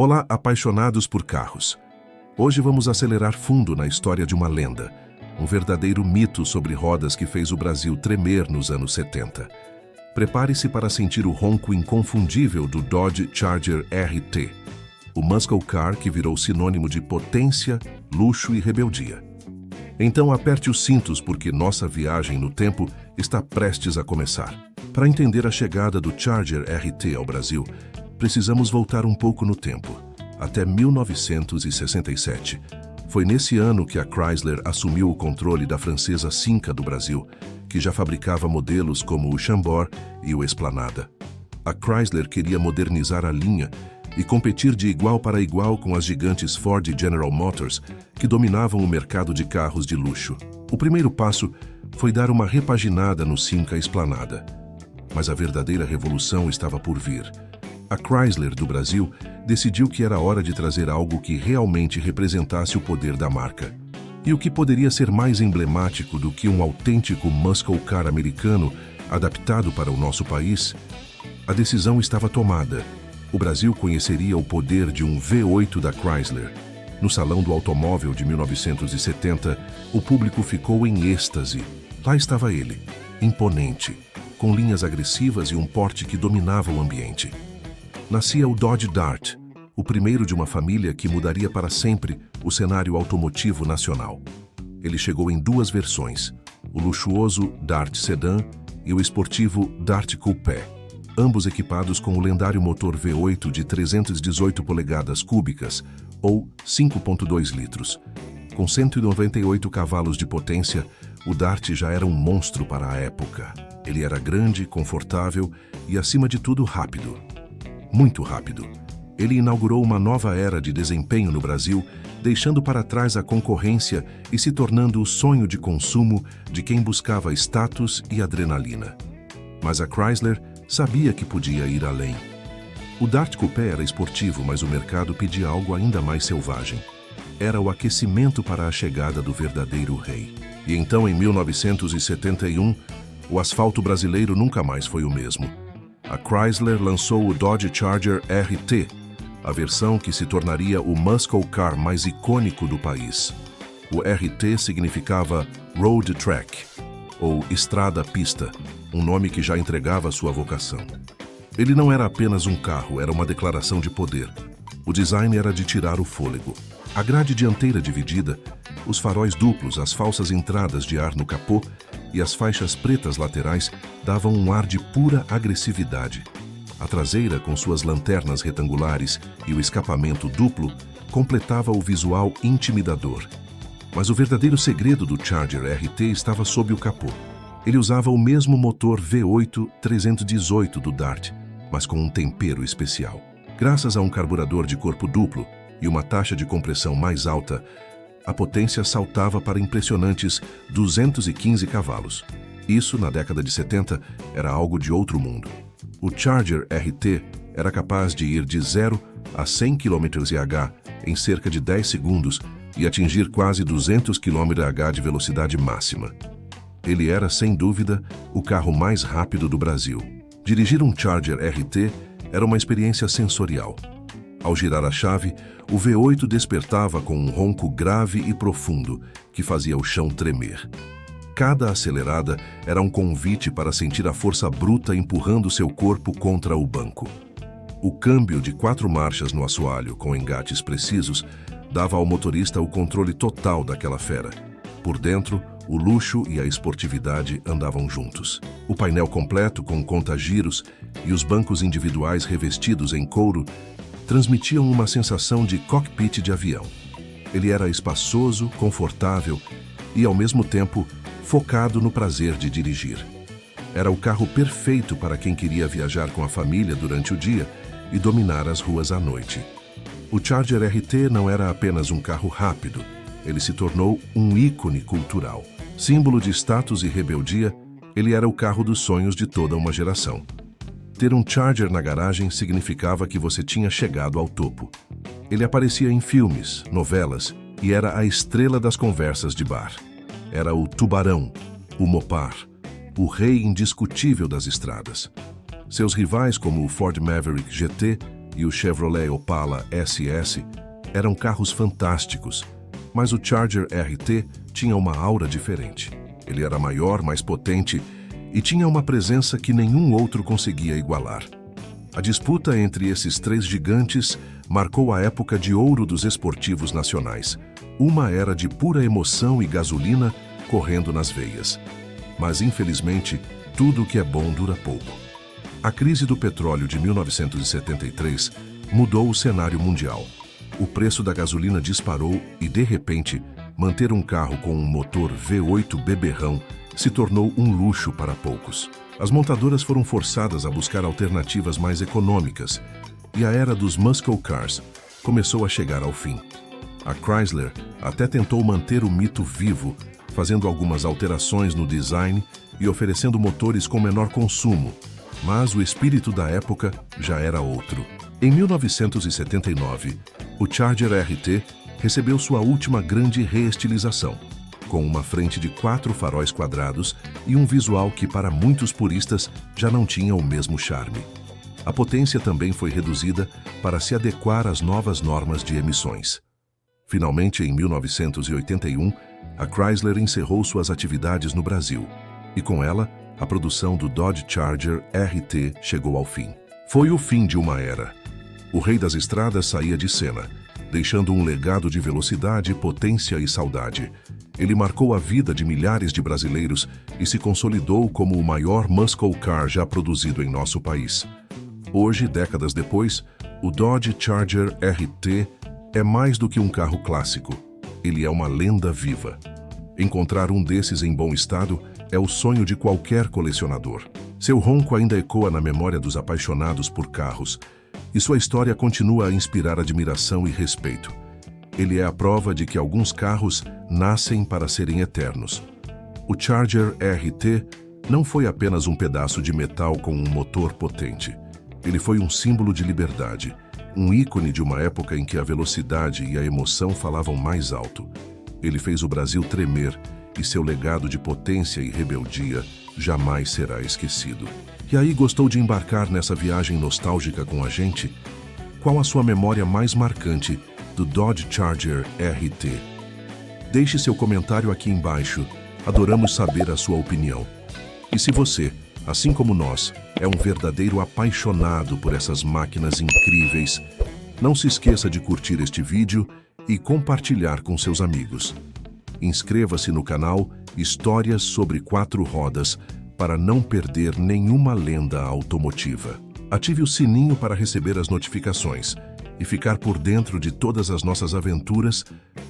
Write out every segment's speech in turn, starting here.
Olá, apaixonados por carros. Hoje vamos acelerar fundo na história de uma lenda, um verdadeiro mito sobre rodas que fez o Brasil tremer nos anos 70. Prepare-se para sentir o ronco inconfundível do Dodge Charger RT, o muscle car que virou sinônimo de potência, luxo e rebeldia. Então aperte os cintos porque nossa viagem no tempo está prestes a começar. Para entender a chegada do Charger RT ao Brasil, precisamos voltar um pouco no tempo, até 1967. Foi nesse ano que a Chrysler assumiu o controle da francesa Simca do Brasil, que já fabricava modelos como o Chambord e o Esplanada. A Chrysler queria modernizar a linha e competir de igual para igual com as gigantes Ford e General Motors, que dominavam o mercado de carros de luxo. O primeiro passo foi dar uma repaginada no Simca Esplanada. Mas a verdadeira revolução estava por vir. A Chrysler do Brasil decidiu que era hora de trazer algo que realmente representasse o poder da marca. E o que poderia ser mais emblemático do que um autêntico muscle car americano adaptado para o nosso país? A decisão estava tomada. O Brasil conheceria o poder de um V8 da Chrysler. No Salão do Automóvel de 1970, o público ficou em êxtase. Lá estava ele, imponente, com linhas agressivas e um porte que dominava o ambiente. Nascia o Dodge Dart, o primeiro de uma família que mudaria para sempre o cenário automotivo nacional. Ele chegou em duas versões, o luxuoso Dart Sedan e o esportivo Dart Coupé, ambos equipados com o lendário motor V8 de 318 polegadas cúbicas, ou 5,2 litros. Com 198 cavalos de potência, o Dart já era um monstro para a época. Ele era grande, confortável e, acima de tudo, rápido. Muito rápido. Ele inaugurou uma nova era de desempenho no Brasil, deixando para trás a concorrência e se tornando o sonho de consumo de quem buscava status e adrenalina. Mas a Chrysler sabia que podia ir além. O Dart Coupé era esportivo, mas o mercado pedia algo ainda mais selvagem. Era o aquecimento para a chegada do verdadeiro rei. E então, em 1971, o asfalto brasileiro nunca mais foi o mesmo. A Chrysler lançou o Dodge Charger RT, a versão que se tornaria o muscle car mais icônico do país. O RT significava Road Track, ou Estrada-Pista, um nome que já entregava sua vocação. Ele não era apenas um carro, era uma declaração de poder. O design era de tirar o fôlego. A grade dianteira dividida, os faróis duplos, as falsas entradas de ar no capô e as faixas pretas laterais davam um ar de pura agressividade. A traseira, com suas lanternas retangulares e o escapamento duplo, completava o visual intimidador. Mas o verdadeiro segredo do Charger RT estava sob o capô. Ele usava o mesmo motor V8 318 do Dart, mas com um tempero especial. Graças a um carburador de corpo duplo e uma taxa de compressão mais alta, a potência saltava para impressionantes 215 cavalos. Isso, na década de 70, era algo de outro mundo. O Charger RT era capaz de ir de 0 a 100 km/h em cerca de 10 segundos e atingir quase 200 km/h de velocidade máxima. Ele era, sem dúvida, o carro mais rápido do Brasil. Dirigir um Charger RT era uma experiência sensorial. Ao girar a chave, o V8 despertava com um ronco grave e profundo que fazia o chão tremer. Cada acelerada era um convite para sentir a força bruta empurrando seu corpo contra o banco. O câmbio de 4 marchas no assoalho, com engates precisos, dava ao motorista o controle total daquela fera. Por dentro, o luxo e a esportividade andavam juntos. O painel completo com conta-giros e os bancos individuais revestidos em couro transmitiam uma sensação de cockpit de avião. Ele era espaçoso, confortável e, ao mesmo tempo, focado no prazer de dirigir. Era o carro perfeito para quem queria viajar com a família durante o dia e dominar as ruas à noite. O Charger RT não era apenas um carro rápido, ele se tornou um ícone cultural. Símbolo de status e rebeldia, ele era o carro dos sonhos de toda uma geração. Ter um Charger na garagem significava que você tinha chegado ao topo. Ele aparecia em filmes, novelas e era a estrela das conversas de bar. Era o tubarão, o Mopar, o rei indiscutível das estradas. Seus rivais como o Ford Maverick GT e o Chevrolet Opala SS eram carros fantásticos, mas o Charger RT tinha uma aura diferente. Ele era maior, mais potente e tinha uma presença que nenhum outro conseguia igualar. A disputa entre esses três gigantes marcou a época de ouro dos esportivos nacionais, uma era de pura emoção e gasolina correndo nas veias. Mas, infelizmente, tudo o que é bom dura pouco. A crise do petróleo de 1973 mudou o cenário mundial. O preço da gasolina disparou e, de repente, manter um carro com um motor V8 beberrão se tornou um luxo para poucos. As montadoras foram forçadas a buscar alternativas mais econômicas e a era dos muscle cars começou a chegar ao fim. A Chrysler até tentou manter o mito vivo, fazendo algumas alterações no design e oferecendo motores com menor consumo, mas o espírito da época já era outro. Em 1979, o Charger RT recebeu sua última grande reestilização, com uma frente de 4 faróis quadrados e um visual que para muitos puristas já não tinha o mesmo charme. A potência também foi reduzida para se adequar às novas normas de emissões. Finalmente, em 1981, a Chrysler encerrou suas atividades no Brasil, e com ela, a produção do Dodge Charger RT chegou ao fim. Foi o fim de uma era. O rei das estradas saía de cena, deixando um legado de velocidade, potência e saudade. Ele marcou a vida de milhares de brasileiros e se consolidou como o maior muscle car já produzido em nosso país. Hoje, décadas depois, o Dodge Charger RT é mais do que um carro clássico. Ele é uma lenda viva. Encontrar um desses em bom estado é o sonho de qualquer colecionador. Seu ronco ainda ecoa na memória dos apaixonados por carros, e sua história continua a inspirar admiração e respeito. Ele é a prova de que alguns carros nascem para serem eternos. O Charger RT não foi apenas um pedaço de metal com um motor potente. Ele foi um símbolo de liberdade, um ícone de uma época em que a velocidade e a emoção falavam mais alto. Ele fez o Brasil tremer e seu legado de potência e rebeldia jamais será esquecido. E aí, gostou de embarcar nessa viagem nostálgica com a gente? Qual a sua memória mais marcante do Dodge Charger RT? Deixe seu comentário aqui embaixo. Adoramos saber a sua opinião. E se você, assim como nós, é um verdadeiro apaixonado por essas máquinas incríveis, não se esqueça de curtir este vídeo e compartilhar com seus amigos. Inscreva-se no canal Histórias sobre 4 Rodas para não perder nenhuma lenda automotiva. Ative o sininho para receber as notificações e ficar por dentro de todas as nossas aventuras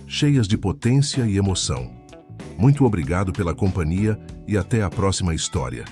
cheias de potência e emoção. Muito obrigado pela companhia e até a próxima história.